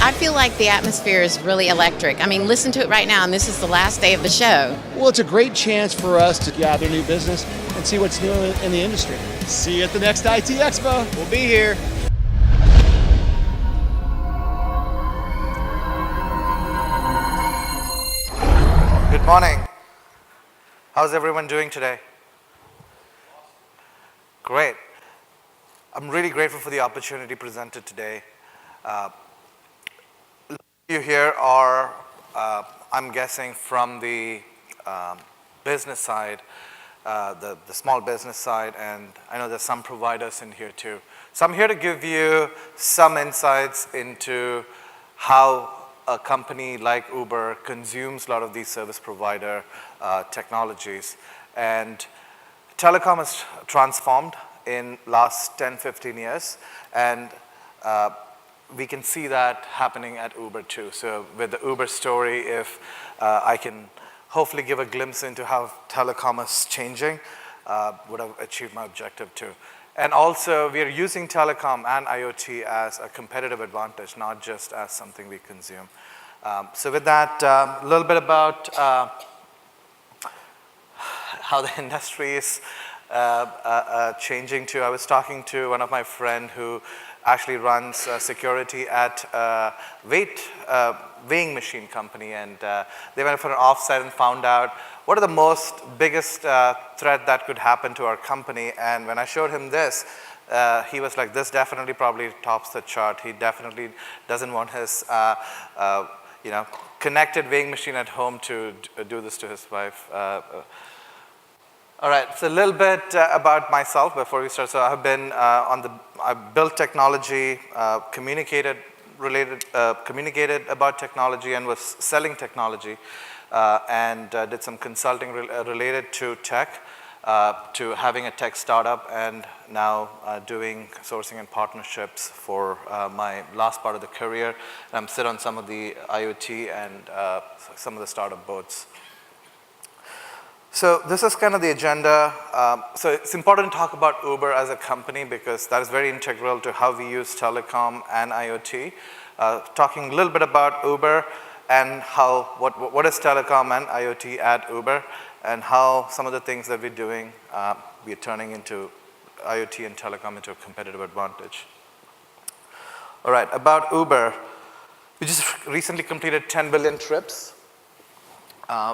I feel like the atmosphere is really electric. I mean, listen to it right now, and this is the last day of the show. Well, it's a great chance for us to gather new business and see what's new in the industry. See you at the next IT Expo. We'll be here. Good morning. How's everyone doing today? Great. I'm really grateful for the opportunity presented today. You here are, I'm guessing, from the business side, the small business side, and I know there's some providers in here too. So I'm here to give you some insights into how a company like Uber consumes a lot of these service provider technologies. And telecom has transformed in last 10, 15 years, and we can see that happening at Uber too. So with the Uber story, if I can hopefully give a glimpse into how telecom is changing, would have achieved my objective too. And also, we are using telecom and IoT as a competitive advantage, not just as something we consume. So with that, a little bit about how the industry is changing too. I was talking to one of my friends who actually runs security at a weighing machine company, and they went for an offsite and found out what are the biggest threat that could happen to our company. And when I showed him this, he was like, this definitely probably tops the chart. He definitely doesn't want his connected weighing machine at home to do this to his wife. All right, so a little bit about myself before we start. So I've been I've built technology, communicated about technology, and was selling technology, and did some consulting related to tech, to having a tech startup, and now doing sourcing and partnerships for my last part of the career. I'm sit on some of the IoT and some of the startup boards. So this is kind of the agenda. So it's important to talk about Uber as a company because that is very integral to how we use telecom and IoT. Talking a little bit about Uber and what is telecom and IoT at Uber, and how some of the things that we're doing, we're turning into IoT and telecom into a competitive advantage. All right, about Uber. We just recently completed 10 billion trips.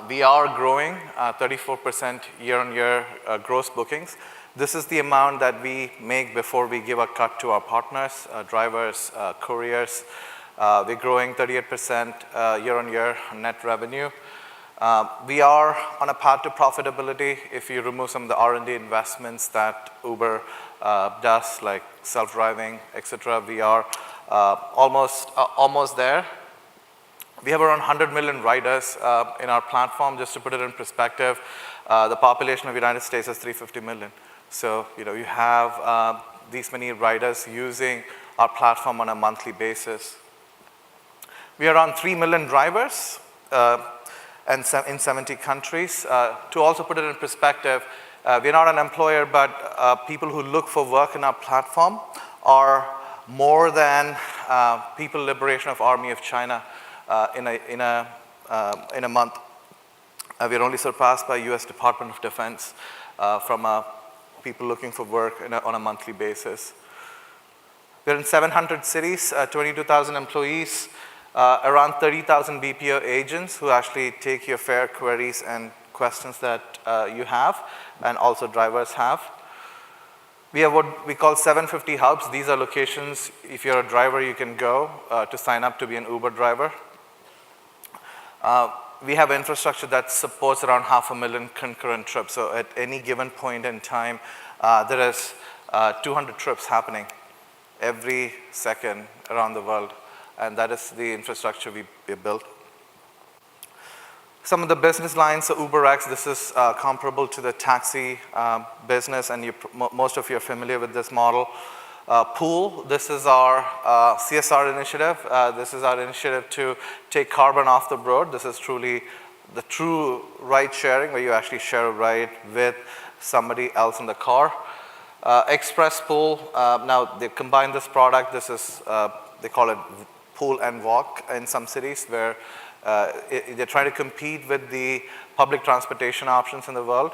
We are growing 34% year-on-year gross bookings. This is the amount that we make before we give a cut to our partners, drivers, couriers. We're growing 38% year-on-year net revenue. We are on a path to profitability if you remove some of the R&D investments that Uber does, like self-driving, etc. We are almost there. We have around 100 million riders in our platform. Just to put it in perspective, the population of the United States is 350 million. So you have these many riders using our platform on a monthly basis. We are around 3 million drivers and in 70 countries. To also put it in perspective, we're not an employer, but people who look for work in our platform are more than People Liberation of Army of China. In a month. We're only surpassed by US Department of Defense from people looking for work on a monthly basis. We're in 700 cities, 22,000 employees, around 30,000 BPO agents who actually take your fare queries and questions that you have, and also drivers have. We have what we call 750 hubs. These are locations, if you're a driver, you can go to sign up to be an Uber driver. We have infrastructure that supports around 500,000 concurrent trips. So at any given point in time, there is 200 trips happening every second around the world. And that is the infrastructure we built. Some of the business lines, so UberX, this is comparable to the taxi business, and most of you are familiar with this model. Pool, this is our CSR initiative. This is our initiative to take carbon off the road. This is truly the true ride sharing, where you actually share a ride with somebody else in the car. Express Pool, now they've combined this product. This is, they call it pull and walk in some cities where they're trying to compete with the public transportation options in the world.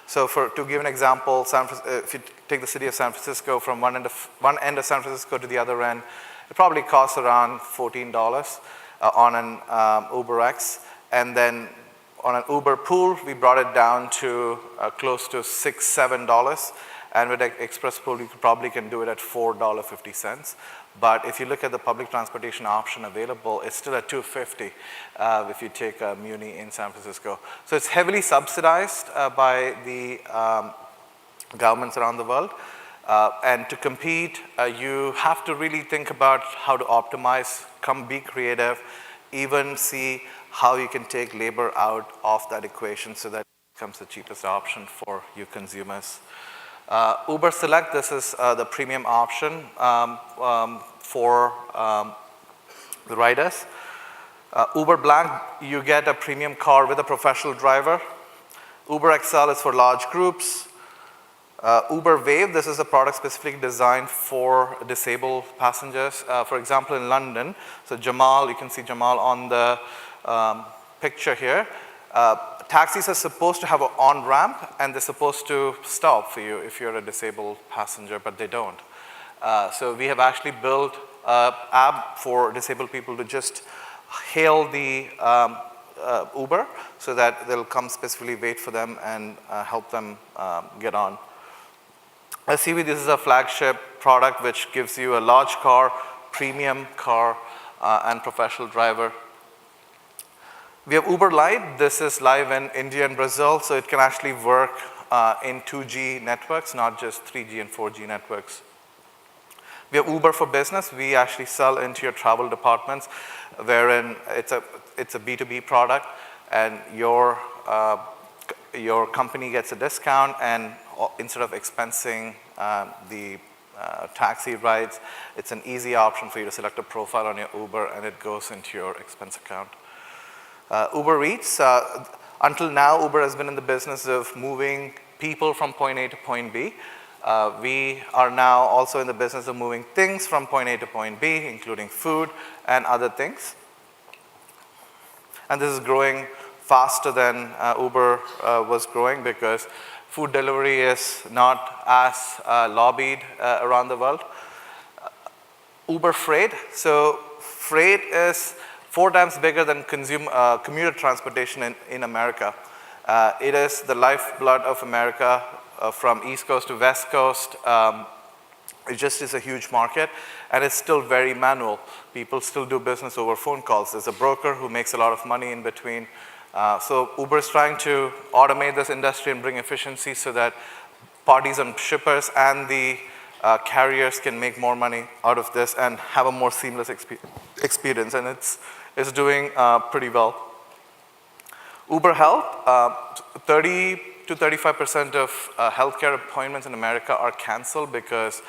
So to give an example, if you take the city of San Francisco from one end of San Francisco to the other end, it probably costs around $14 on an UberX. And then on an Uber Pool, we brought it down to close to $6, $7. And with Express Pool, you probably can do it at $4.50. But if you look at the public transportation option available, it's still at $2.50 if you take a Muni in San Francisco. So it's heavily subsidized by the governments around the world. And to compete, you have to really think about how to optimize, be creative, even see how you can take labor out of that equation so that it becomes the cheapest option for you consumers. Uber Select, this is the premium option for the riders. Uber Black, you get a premium car with a professional driver. Uber XL is for large groups. Uber Wave, this is a product specifically designed for disabled passengers. For example, in London, so Jamal, you can see Jamal on the picture here. Taxis are supposed to have an on-ramp, and they're supposed to stop for you if you're a disabled passenger, but they don't. So we have actually built an app for disabled people to just hail the Uber so that they'll come specifically wait for them and help them get on. CV, this is a flagship product which gives you a large car, premium car, and professional driver. We have Uber Lite. This is live in India and Brazil, so it can actually work in 2G networks, not just 3G and 4G networks. We have Uber for Business. We actually sell into your travel departments, wherein it's a B2B product, and your company gets a discount, and instead of expensing the taxi rides, it's an easy option for you to select a profile on your Uber, and it goes into your expense account. Uber Eats, until now, Uber has been in the business of moving people from point A to point B. We are now also in the business of moving things from point A to point B, including food and other things. And this is growing faster than Uber was growing because food delivery is not as lobbied around the world. Uber Freight, so freight is 4 times bigger than commuter transportation in America. It is the lifeblood of America from East Coast to West Coast. It just is a huge market, and it's still very manual. People still do business over phone calls. There's a broker who makes a lot of money in between. So Uber is trying to automate this industry and bring efficiency so that parties and shippers and the carriers can make more money out of this and have a more seamless experience, and it's doing pretty well. Uber Health, 30 to 35% of healthcare appointments in America are canceled because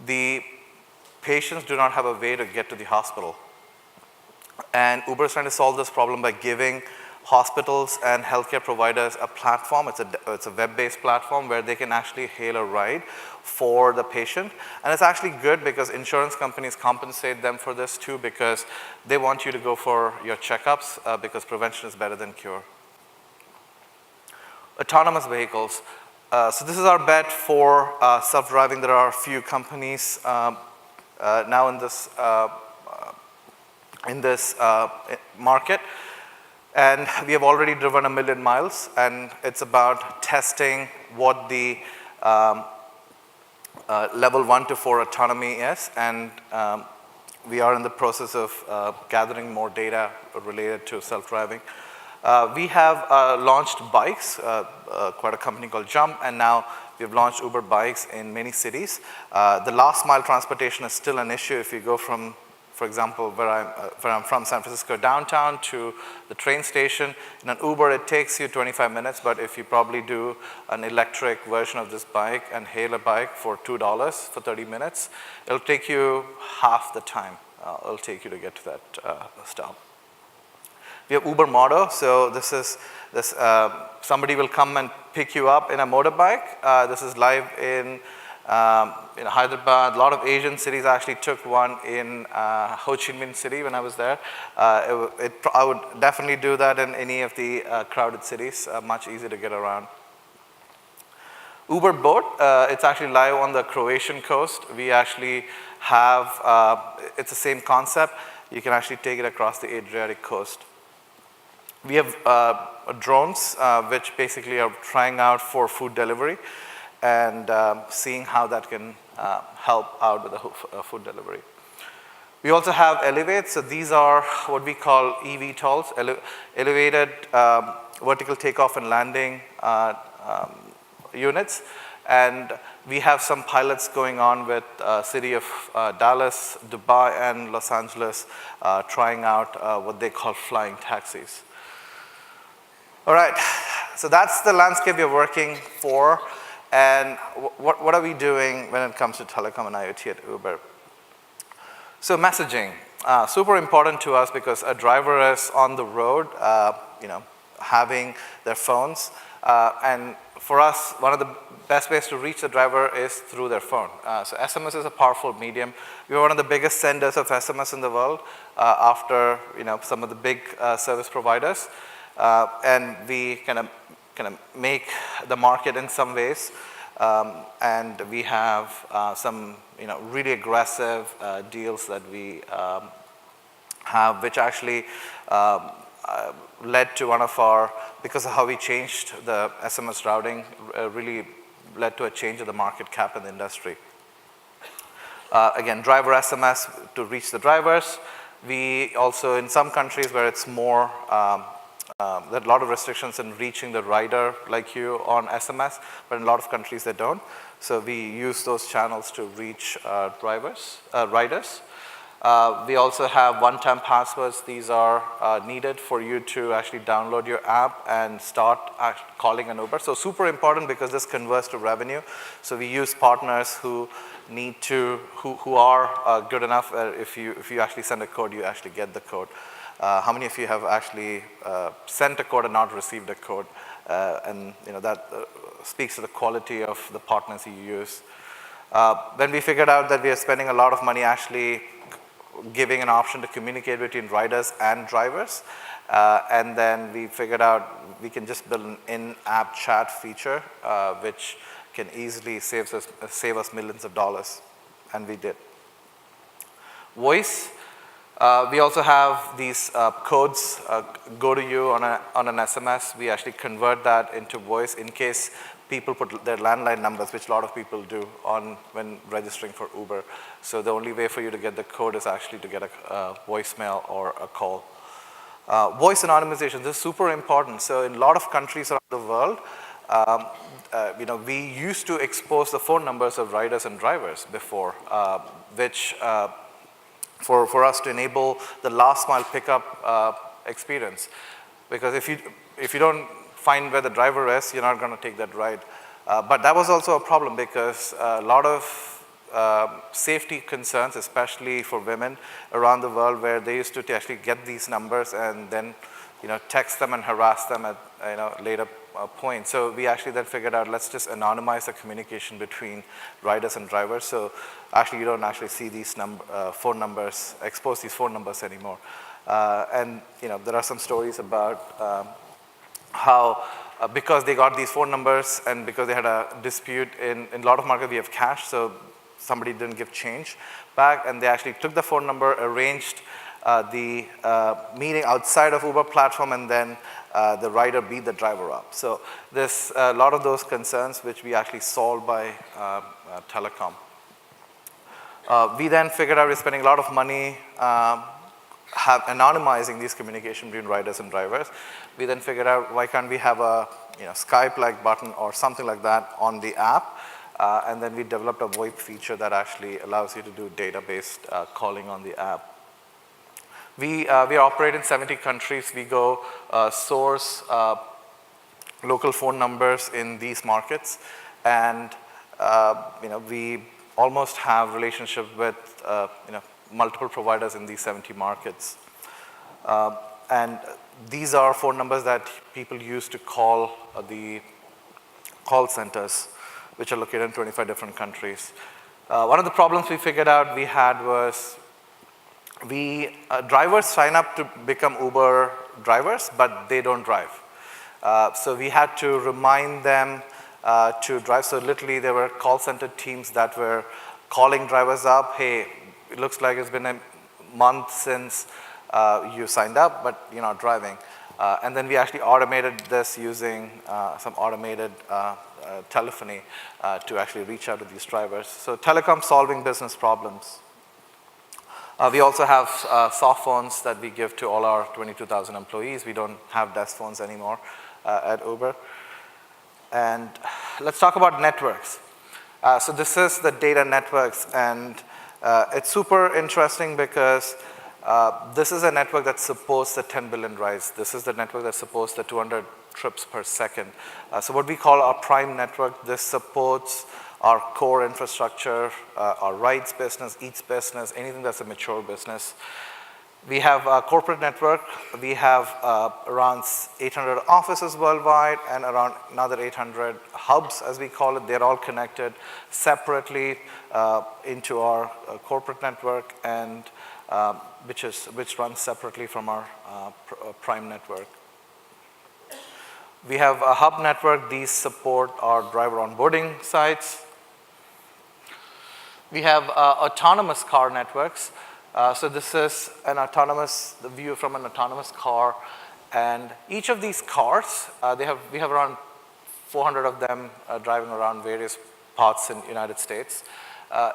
the patients do not have a way to get to the hospital. And Uber is trying to solve this problem by giving hospitals and healthcare providers a platform. It's a web-based platform where they can actually hail a ride for the patient. And it's actually good because insurance companies compensate them for this too, because they want you to go for your checkups because prevention is better than cure. Autonomous vehicles. So this is our bet for self-driving. There are a few companies now in this market. And we have already driven 1 million miles, and it's about testing what the level 1 to 4 autonomy is, and we are in the process of gathering more data related to self-driving. We have launched bikes, quite a company called Jump, and now we've launched Uber Bikes in many cities. The last mile transportation is still an issue. If you go from, for example, where I'm from, San Francisco downtown to the train station, in an Uber it takes you 25 minutes, but if you probably do an electric version of this bike and hail a bike for $2 for 30 minutes, it'll take you half the time it'll take you to get to that stop. We have Uber Moto, so somebody will come and pick you up in a motorbike. This is live in Hyderabad, a lot of Asian cities. I actually took one in Ho Chi Minh City when I was there. I would definitely do that in any of the crowded cities, much easier to get around. Uber Boat, it's actually live on the Croatian coast. We actually have, it's the same concept. You can actually take it across the Adriatic coast. We have drones, which basically are trying out for food delivery and seeing how that can help out with the food delivery. We also have Elevate. So these are what we call eVTOLs, elevated vertical takeoff and landing units. And we have some pilots going on with city of Dallas, Dubai, and Los Angeles, trying out what they call flying taxis. All right, so that's the landscape we're working for. And what are we doing when it comes to telecom and IoT at Uber? So messaging, super important to us because a driver is on the road, having their phones. And for us, one of the best ways to reach the driver is through their phone. So SMS is a powerful medium. We're one of the biggest senders of SMS in the world after some of the big service providers. And we kind of make the market in some ways. And we have some really aggressive deals that we have, which actually led to one of our, because of how we changed the SMS routing, really led to a change of the market cap in the industry. Again, driver SMS to reach the drivers. We also, in some countries where it's more, there are a lot of restrictions in reaching the rider like you on SMS, but in a lot of countries they don't. So we use those channels to reach riders. We also have one-time passwords. These are needed for you to actually download your app and start calling an Uber. So super important because this converts to revenue. So we use partners who need to, who are good enough. If you actually send a code, you actually get the code. How many of you have actually sent a code and not received a code? And that speaks to the quality of the partners you use. Then we figured out that we are spending a lot of money actually giving an option to communicate between riders and drivers. And then we figured out we can just build an in-app chat feature, which can easily save us millions of dollars. And we did. Voice. We also have these codes go to you on an SMS. We actually convert that into voice in case people put their landline numbers, which a lot of people do when registering for Uber. So the only way for you to get the code is actually to get a voicemail or a call. Voice anonymization, this is super important. So in a lot of countries around the world, we used to expose the phone numbers of riders and drivers before, which for us to enable the last mile pickup experience. Because if you don't find where the driver is, you're not going to take that ride. But that was also a problem because a lot of safety concerns, especially for women around the world, where they used to actually get these numbers and then text them and harass them at later point. So we actually then figured out, let's just anonymize the communication between riders and drivers. So actually you don't actually see these phone numbers, expose these phone numbers anymore. And there are some stories about how because they got these phone numbers and because they had a dispute in a lot of markets we have cash, so somebody didn't give change back, and they actually took the phone number, arranged the meeting outside of Uber platform, and then the rider beat the driver up. So there's a lot of those concerns which we actually solved by telecom. We then figured out we're spending a lot of money anonymizing these communication between riders and drivers. We then figured out why can't we have a Skype-like button or something like that on the app, and then we developed a VoIP feature that actually allows you to do data-based calling on the app. We operate in 70 countries. We go source local phone numbers in these markets, and we almost have relationship with multiple providers in these 70 markets. And these are phone numbers that people use to call the call centers. which are located in 25 different countries. One of the problems we figured out we had was drivers sign up to become Uber drivers, but they don't drive. So we had to remind them to drive. So literally there were call center teams that were calling drivers up, hey, it looks like it's been a month since you signed up, but you're not driving. And then we actually automated this using some automated telephony to actually reach out to these drivers. So telecom solving business problems. We also have soft phones that we give to all our 22,000 employees. We don't have desk phones anymore at Uber. And let's talk about networks. So this is the data networks, and it's super interesting because this is a network that supports the 10 billion rides. This is the network that supports the 200 trips per second. So what we call our prime network, this supports our core infrastructure, our rides business, eats business, anything that's a mature business. We have a corporate network. We have around 800 offices worldwide and around another 800 hubs, as we call it. They're all connected separately into our corporate network, and which runs separately from our prime network. We have a hub network. These support our driver onboarding sites. We have autonomous car networks. So this is the view from an autonomous car. And each of these cars, we have around 400 of them driving around various parts in the United States.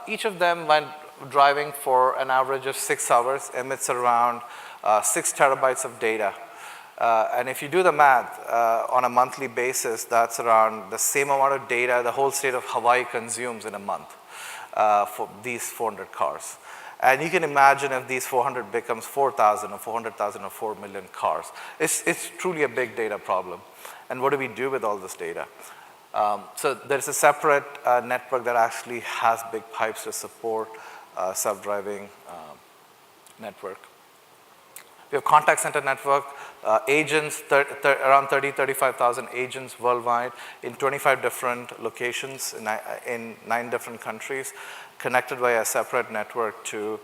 Each of them, when driving for an average of 6 hours, emits around 6 terabytes of data. And if you do the math on a monthly basis, that's around the same amount of data the whole state of Hawaii consumes in a month for these 400 cars. And you can imagine if these 400 becomes 4,000 or 400,000 or 4 million cars. It's truly a big data problem. And what do we do with all this data? So there's a separate network that actually has big pipes to support self-driving network. We have contact center network, agents, around 35,000 agents worldwide in 25 different locations in 9 different countries, connected by a separate network to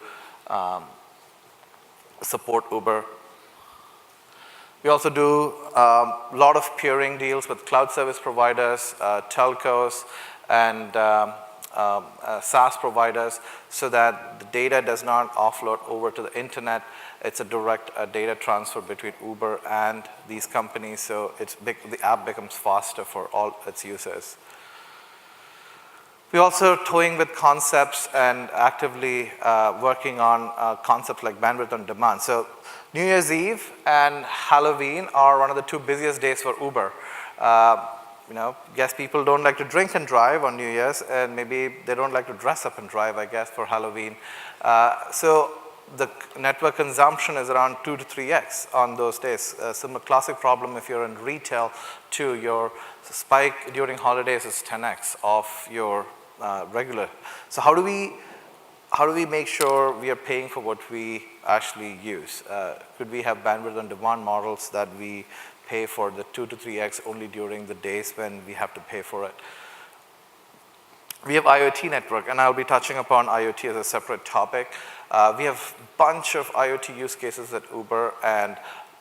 support Uber. We also do a lot of peering deals with cloud service providers, telcos, and SaaS providers, so that the data does not offload over to the internet. It's a direct data transfer between Uber and these companies, so the app becomes faster for all its users. We're also toying with concepts and actively working on concepts like bandwidth on demand. So New Year's Eve and Halloween are one of the 2 busiest days for Uber. Guess people don't like to drink and drive on New Year's, and maybe they don't like to dress up and drive, I guess, for Halloween. So the network consumption is around 2 to 3x on those days. Similar classic problem if you're in retail too, your spike during holidays is 10x of your regular. So how do we make sure we are paying for what we actually use? Could we have bandwidth on demand models that we pay for the 2 to 3x only during the days when we have to pay for it? We have IoT network, and I'll be touching upon IoT as a separate topic. We have a bunch of IoT use cases at Uber, and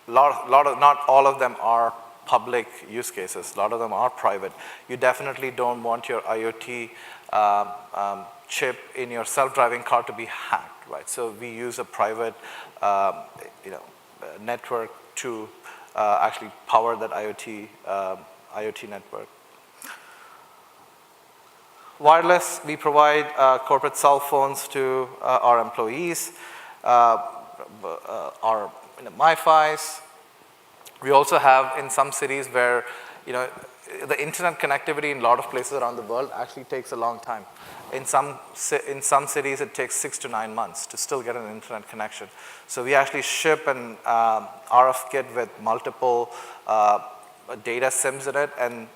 not all of them are public use cases. A lot of them are private. You definitely don't want your IoT chip in your self-driving car to be hacked, right? So we use a private network to actually power that IoT network. Wireless, we provide corporate cell phones to our employees, our MiFis. We also have in some cities where the internet connectivity in a lot of places around the world actually takes a long time. In some cities, it takes 6 to 9 months to still get an internet connection. So we actually ship an RF kit with multiple data SIMs in it, and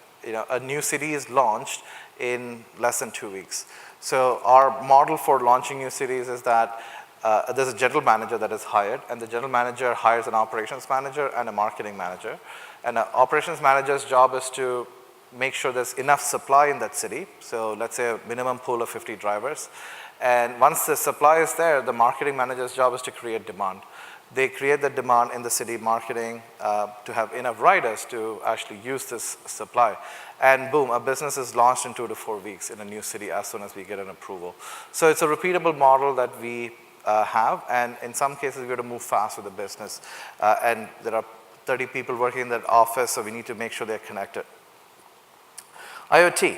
a new city is launched in less than 2 weeks. So our model for launching new cities is that there's a general manager that is hired, and the general manager hires an operations manager and a marketing manager. And an operations manager's job is to make sure there's enough supply in that city. So let's say a minimum pool of 50 drivers. And once the supply is there, the marketing manager's job is to create demand. They create the demand in the city marketing to have enough riders to actually use this supply. And boom, a business is launched in 2 to 4 weeks in a new city as soon as we get an approval. So it's a repeatable model that we have, and in some cases we have to move fast with the business. And there are 30 people working in that office, so we need to make sure they're connected. IoT.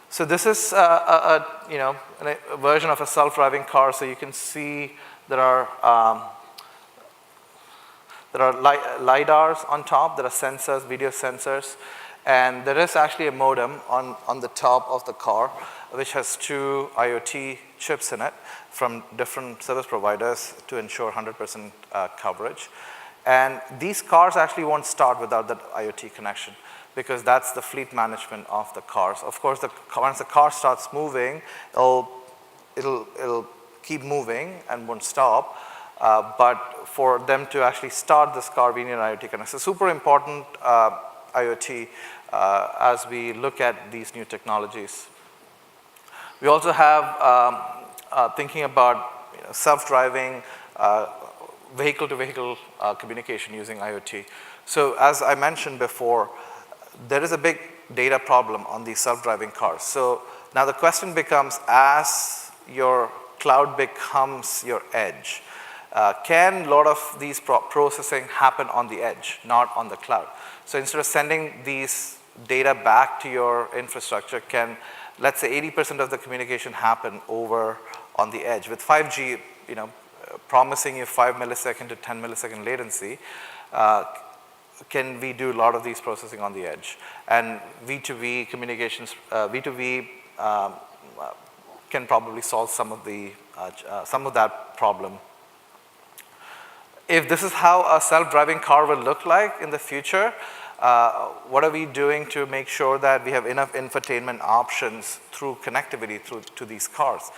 So this is a version of a self-driving car. So you can see there are LiDARs on top, there are sensors, video sensors, and there is actually a modem on the top of the car which has 2 IoT chips in it from different service providers to ensure 100% coverage. And these cars actually won't start without that IoT connection, because that's the fleet management of the cars. Of course, once the car starts moving, it'll keep moving and won't stop. But for them to actually start this car, we need an IoT connection. So super important IoT as we look at these new technologies. We also have thinking about self-driving vehicle-to-vehicle communication using IoT. So as I mentioned before, there is a big data problem on these self-driving cars. So now the question becomes, as your cloud becomes your edge, can a lot of these processing happen on the edge, not on the cloud? So instead of sending these data back to your infrastructure, can, let's say, 80% of the communication happen over on the edge? With 5G, promising you 5 millisecond to 10 millisecond latency, can we do a lot of these processing on the edge? And V2V communications, V2V can probably solve some of that problem. If this is how a self-driving car will look like in the future, what are we doing to make sure that we have enough infotainment options through connectivity to these cars?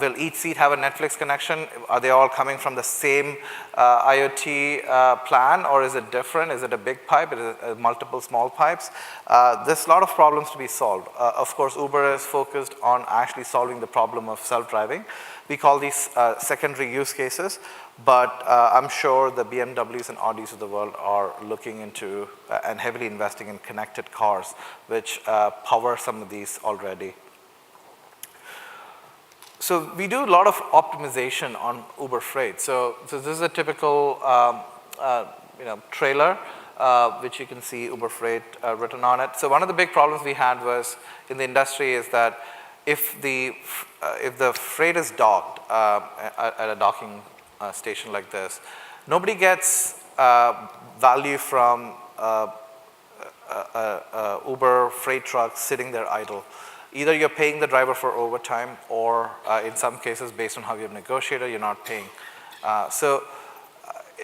Will each seat have a Netflix connection? Are they all coming from the same IoT plan, or is it different? Is it a big pipe? Is it multiple small pipes? There's a lot of problems to be solved. Of course, Uber is focused on actually solving the problem of self-driving. We call these secondary use cases, but I'm sure the BMWs and Audis of the world are looking into and heavily investing in connected cars, which power some of these already. So we do a lot of optimization on Uber Freight. So this is a typical trailer, which you can see Uber Freight written on it. So one of the big problems we had was in the industry is that if the freight is docked at a docking station like this, nobody gets value from Uber freight truck sitting there idle. Either you're paying the driver for overtime, or in some cases, based on how you've negotiated, you're not paying.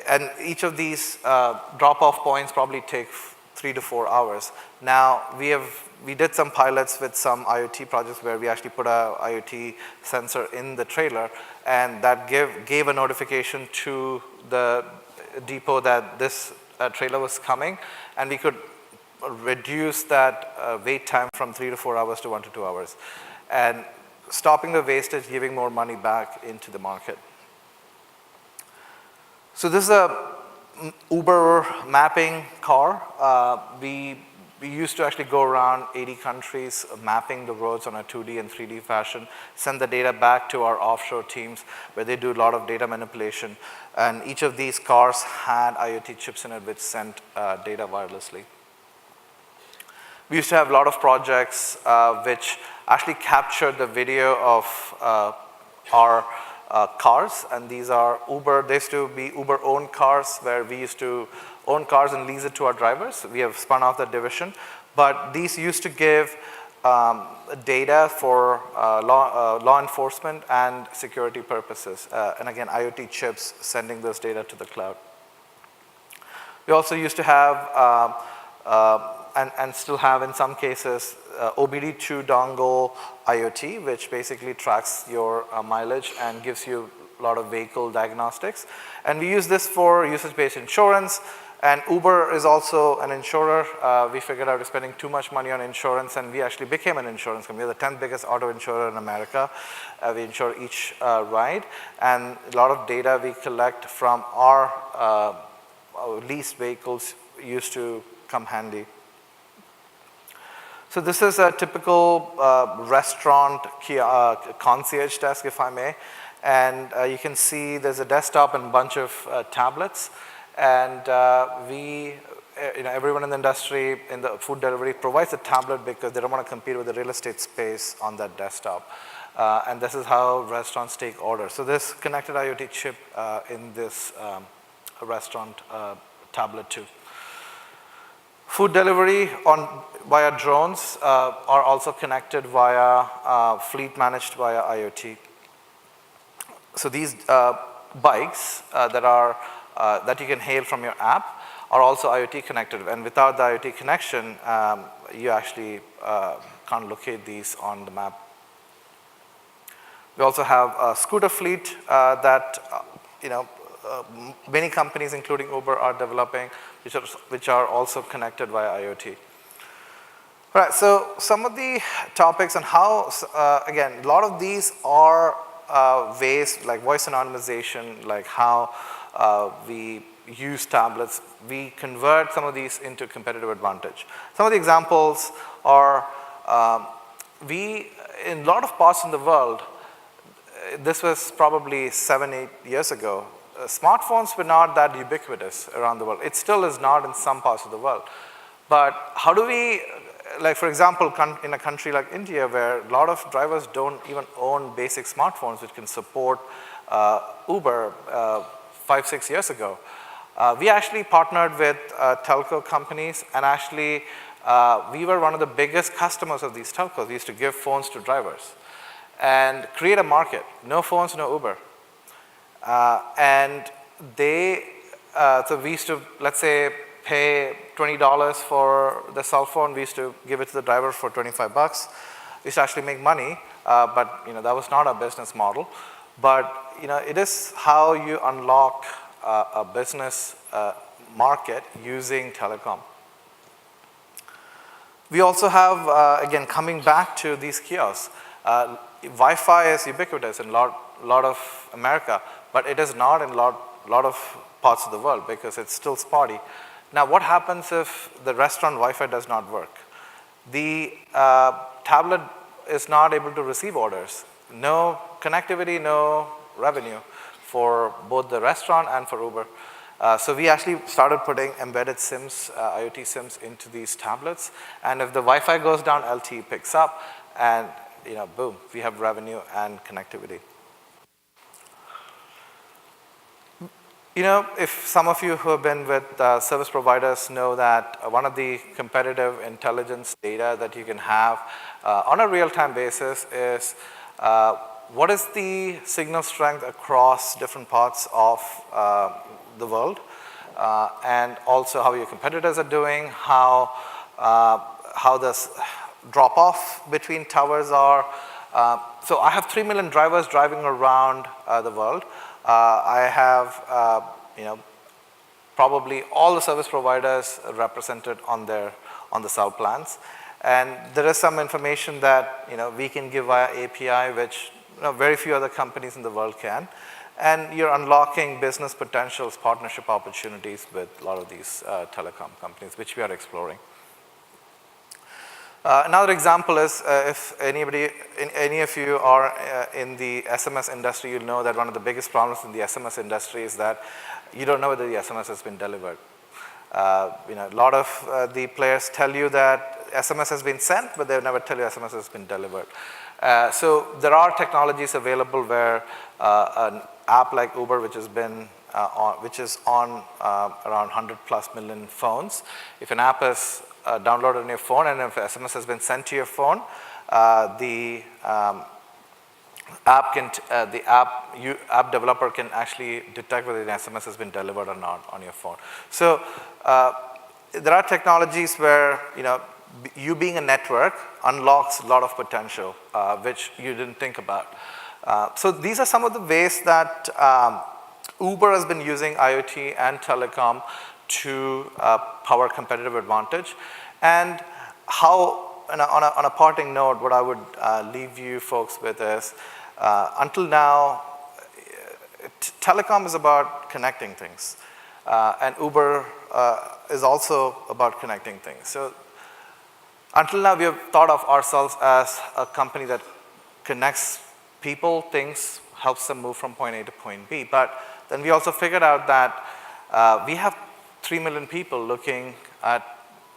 And each of these drop-off points probably take 3 to 4 hours. Now, we did some pilots with some IoT projects where we actually put a IoT sensor in the trailer, and that gave a notification to the depot that this trailer was coming, and we could reduce that wait time from 3 to 4 hours to 1 to 2 hours. And stopping the wastage, giving more money back into the market. So this is a Uber mapping car. We used to actually go around 80 countries mapping the roads on a 2D and 3D fashion, send the data back to our offshore teams where they do a lot of data manipulation. And each of these cars had IoT chips in it which sent data wirelessly. We used to have a lot of projects which actually captured the video of our cars, and these are Uber. They used to be Uber-owned cars where we used to own cars and lease it to our drivers. We have spun off that division, but these used to give data for law enforcement and security purposes, and again, IoT chips sending those data to the cloud. We also used to have and still have in some cases OBD2 dongle IoT, which basically tracks your mileage and gives you a lot of vehicle diagnostics. And we use this for usage-based insurance. And Uber is also an insurer. We figured out we're spending too much money on insurance, and we actually became an insurance company. We're the 10th biggest auto insurer in America. We insure each ride, and a lot of data we collect from our leased vehicles used to come handy. So this is a typical restaurant concierge desk, if I may. And you can see there's a desktop and a bunch of tablets. And everyone in the industry, in the food delivery, provides a tablet because they don't want to compete with the real estate space on that desktop. And this is how restaurants take orders. So this connected IoT chip in this restaurant tablet too. Food delivery via drones are also connected via fleet managed via IoT. So these bikes that you can hail from your app are also IoT connected. And without the IoT connection, you actually can't locate these on the map. We also have a scooter fleet that many companies, including Uber, are developing, which are also connected via IoT. All right, so some of the topics on how, again, a lot of these are ways like voice anonymization, like how we use tablets. We convert some of these into competitive advantage. Some of the examples are, in a lot of parts in the world, this was probably 7-8 years ago, smartphones were not that ubiquitous around the world. It still is not in some parts of the world. But how do we, like for example, in a country like India, where a lot of drivers don't even own basic smartphones which can support Uber 5-6 years ago. We actually partnered with telco companies, and actually we were one of the biggest customers of these telcos. We used to give phones to drivers and create a market. No phones, no Uber. And so we used to, let's say, pay $20 for the cell phone. We used to give it to the driver for $25. We used to actually make money, but that was not our business model. But it is how you unlock a business market using telecom. We also have, again, coming back to these kiosks, Wi-Fi is ubiquitous in a lot of America, but it is not in a lot of parts of the world because it's still spotty. Now, what happens if the restaurant Wi-Fi does not work? The tablet is not able to receive orders. No connectivity, no revenue for both the restaurant and for Uber. So we actually started putting embedded SIMs, IoT SIMs into these tablets. And if the Wi-Fi goes down, LTE picks up, and boom, we have revenue and connectivity. If some of you who have been with service providers know that one of the competitive intelligence data that you can have on a real-time basis is what is the signal strength across different parts of the world, and also how your competitors are doing, how the drop-off between towers are. So I have 3 million drivers driving around the world. I have probably all the service providers represented on the cell plans, and there is some information that we can give via API, which very few other companies in the world can, and you're unlocking business potentials, partnership opportunities with a lot of these telecom companies, which we are exploring. Another example is if any of you are in the SMS industry, you'll know that one of the biggest problems in the SMS industry is that you don't know whether the SMS has been delivered. A lot of the players tell you that SMS has been sent, but they'll never tell you SMS has been delivered. So there are technologies available where an app like Uber, which is on around 100+ million phones, if an app is downloaded on your phone and if SMS has been sent to your phone, the app developer can actually detect whether the SMS has been delivered or not on your phone. So there are technologies where you being a network unlocks a lot of potential, which you didn't think about. So these are some of the ways that Uber has been using IoT and telecom to power competitive advantage. And how, on a parting note, what I would leave you folks with is, until now, telecom is about connecting things. And Uber is also about connecting things. So until now, we have thought of ourselves as a company that connects people, things, helps them move from point A to point B. But then we also figured out that we have 3 million people looking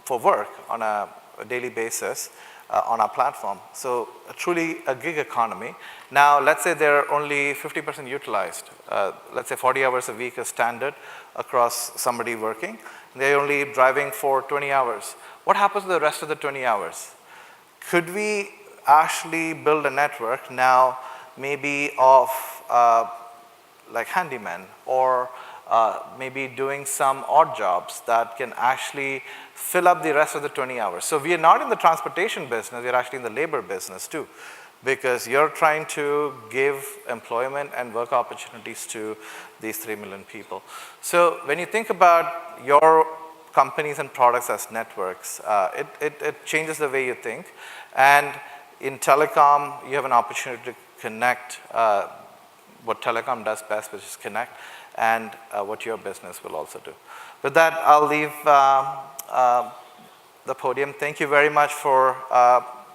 for work on a daily basis on our platform. So truly a gig economy. Now, let's say they're only 50% utilized. Let's say 40 hours a week is standard across somebody working. They're only driving for 20 hours. What happens to the rest of the 20 hours? Could we actually build a network now, maybe of like handymen, or maybe doing some odd jobs that can actually fill up the rest of the 20 hours. So we are not in the transportation business, we're actually in the labor business too, because you're trying to give employment and work opportunities to these 3 million people. So when you think about your companies and products as networks, it changes the way you think. And in telecom, you have an opportunity to connect what telecom does best, which is connect, and what your business will also do. With that, I'll leave the podium. Thank you very much for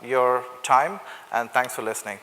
your time, and thanks for listening.